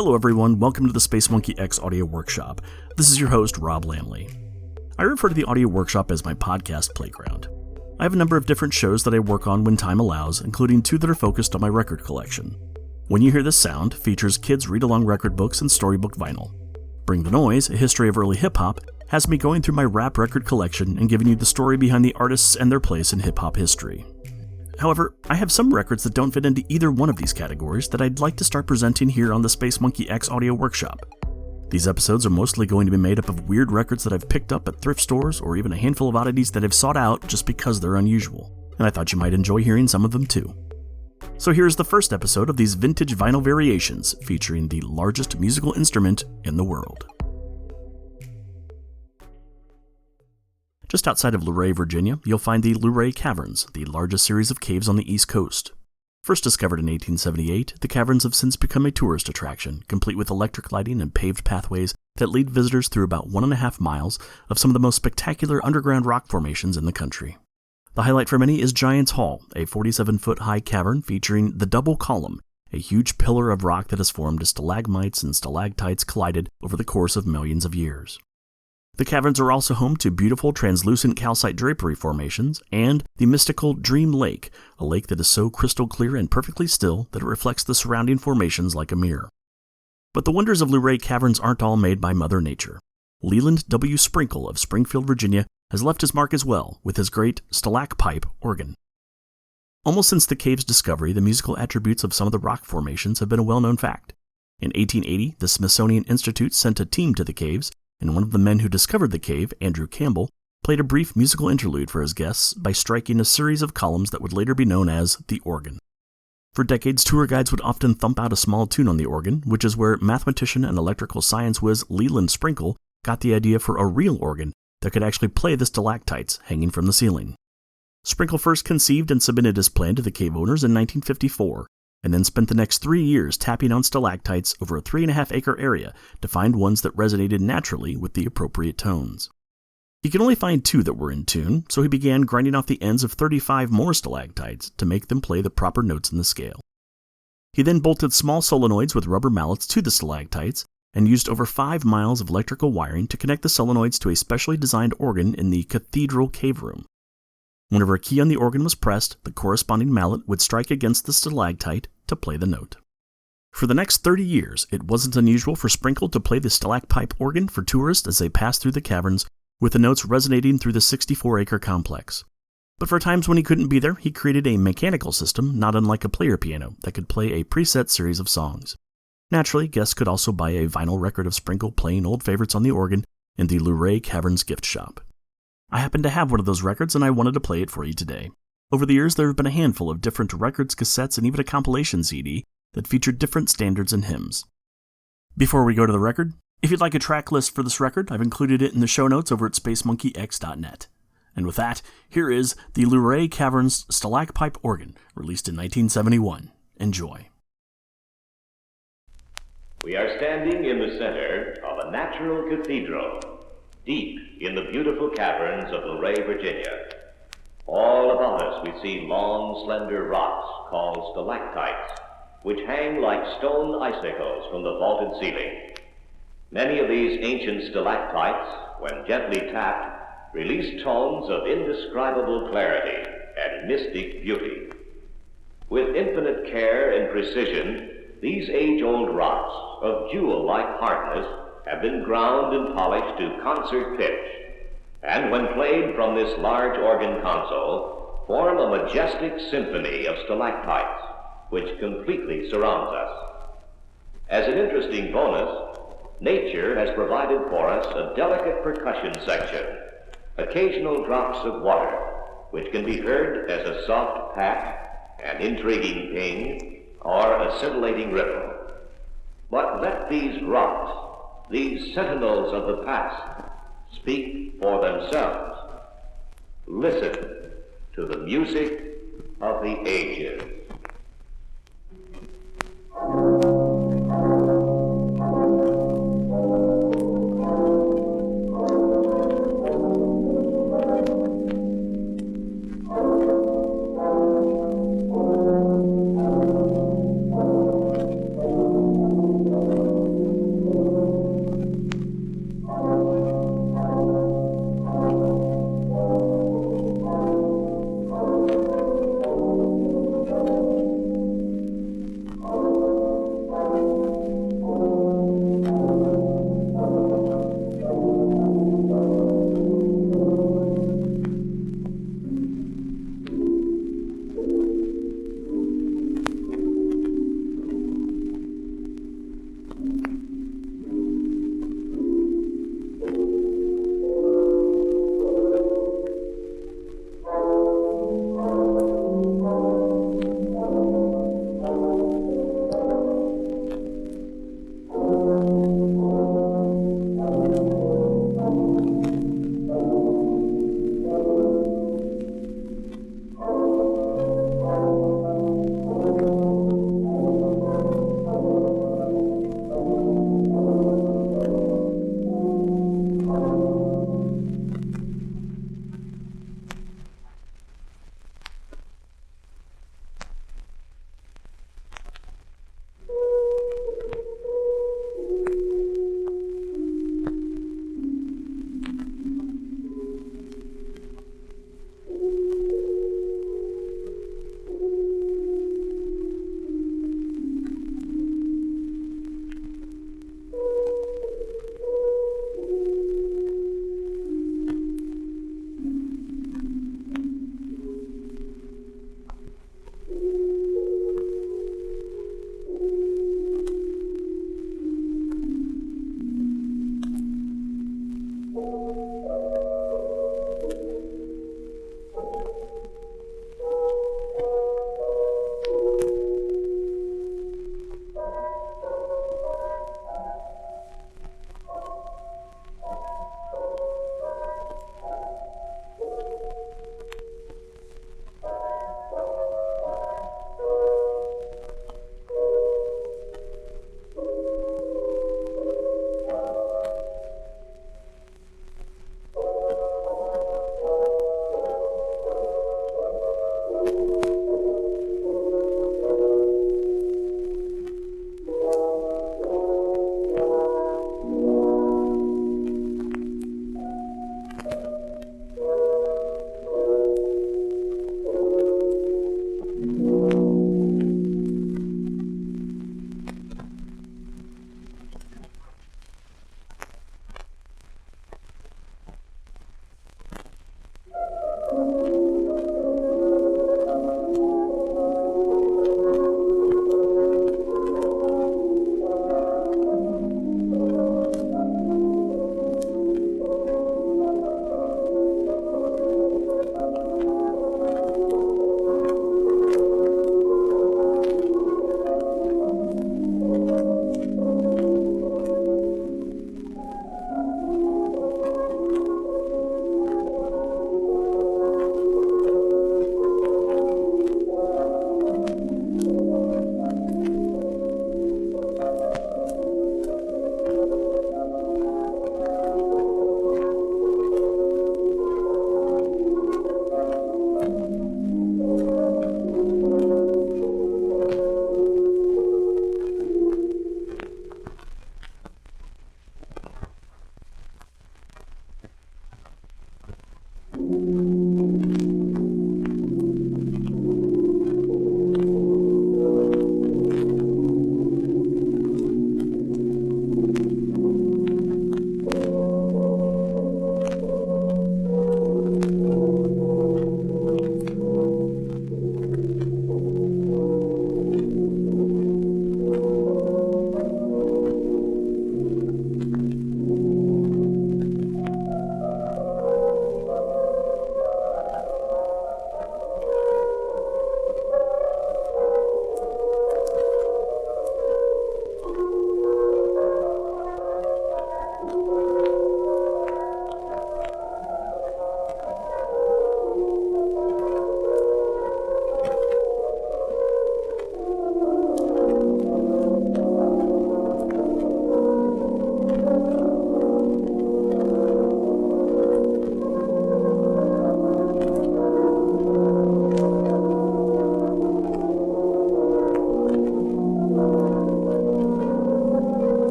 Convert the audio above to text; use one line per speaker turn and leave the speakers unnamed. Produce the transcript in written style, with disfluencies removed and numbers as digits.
Hello everyone, welcome to the Space Monkey X Audio Workshop. This is your host, Rob Lamley. I refer to the Audio Workshop as my podcast playground. I have a number of different shows that I work on when time allows, including 2 that are focused on my record collection. When You Hear This Sound features kids read-along record books and storybook vinyl. Bring the Noise, a history of early hip-hop, has me going through my rap record collection and giving you the story behind the artists and their place in hip-hop history. However, I have some records that don't fit into either one of these categories that I'd like to start presenting here on the Space Monkey X Audio Workshop. These episodes are mostly going to be made up of weird records that I've picked up at thrift stores or even a handful of oddities that I've sought out just because they're unusual, and I thought you might enjoy hearing some of them too. So here's the first episode of these vintage vinyl variations featuring the largest musical instrument in the world. Just outside of Luray, Virginia, you'll find the Luray Caverns, the largest series of caves on the East Coast. First discovered in 1878, the caverns have since become a tourist attraction, complete with electric lighting and paved pathways that lead visitors through about 1.5 miles of some of the most spectacular underground rock formations in the country. The highlight for many is Giant's Hall, a 47-foot-high cavern featuring the Double Column, a huge pillar of rock that has formed as stalagmites and stalactites collided over the course of millions of years. The caverns are also home to beautiful translucent calcite drapery formations and the mystical Dream Lake, a lake that is so crystal clear and perfectly still that it reflects the surrounding formations like a mirror. But the wonders of Luray Caverns aren't all made by Mother Nature. Leland W. Sprinkle of Springfield, Virginia, has left his mark as well with his great Stalacpipe organ. Almost since the cave's discovery, the musical attributes of some of the rock formations have been a well-known fact. In 1880, the Smithsonian Institute sent a team to the caves, and one of the men who discovered the cave, Andrew Campbell, played a brief musical interlude for his guests by striking a series of columns that would later be known as the organ. For decades, tour guides would often thump out a small tune on the organ, which is where mathematician and electrical science whiz Leland Sprinkle got the idea for a real organ that could actually play the stalactites hanging from the ceiling. Sprinkle first conceived and submitted his plan to the cave owners in 1954, and then spent the next 3 years tapping on stalactites over a 3.5-acre area to find ones that resonated naturally with the appropriate tones. He could only find 2 that were in tune, so he began grinding off the ends of 35 more stalactites to make them play the proper notes in the scale. He then bolted small solenoids with rubber mallets to the stalactites and used over 5 miles of electrical wiring to connect the solenoids to a specially designed organ in the cathedral cave room. Whenever a key on the organ was pressed, the corresponding mallet would strike against the stalactite to play the note. For the next 30 years, it wasn't unusual for Sprinkle to play the Stalacpipe organ for tourists as they passed through the caverns, with the notes resonating through the 64-acre complex. But for times when he couldn't be there, he created a mechanical system not unlike a player piano that could play a preset series of songs. Naturally, guests could also buy a vinyl record of Sprinkle playing old favorites on the organ in the Luray Caverns gift shop. I happen to have one of those records and I wanted to play it for you today. Over the years, there have been a handful of different records, cassettes, and even a compilation CD that featured different standards and hymns. Before we go to the record, if you'd like a track list for this record, I've included it in the show notes over at spacemonkeyx.net. And with that, here is the Luray Caverns Stalacpipe organ, released in 1971. Enjoy.
We are standing in the center of a natural cathedral, deep in the beautiful caverns of Luray, Virginia. All about us we see long, slender rocks called stalactites, which hang like stone icicles from the vaulted ceiling. Many of these ancient stalactites, when gently tapped, release tones of indescribable clarity and mystic beauty. With infinite care and precision, these age-old rocks of jewel-like hardness have been ground and polished to concert pitch, and when played from this large organ console, form a majestic symphony of stalactites, which completely surrounds us. As an interesting bonus, nature has provided for us a delicate percussion section, occasional drops of water, which can be heard as a soft pat, an intriguing ping, or a scintillating ripple. But let these rocks, these sentinels of the past, speak for themselves. Listen to the music of the ages.